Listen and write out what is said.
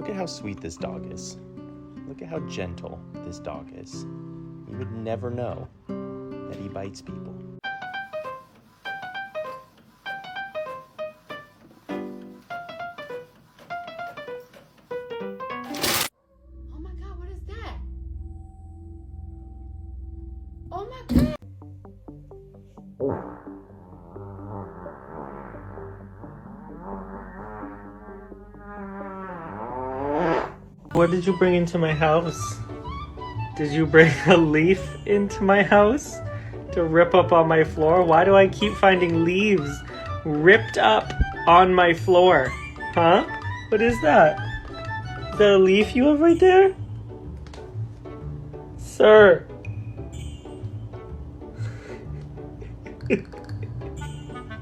Look at how sweet this dog is. Look at how gentle this dog is. You would never know that he bites people. Oh my God, what is that? Oh my God. What did you bring into my house? Did you bring a leaf into my house to rip up on my floor? Why do I keep finding leaves ripped up on my floor? Huh? What is that? Is that a leaf you have right there? Sir,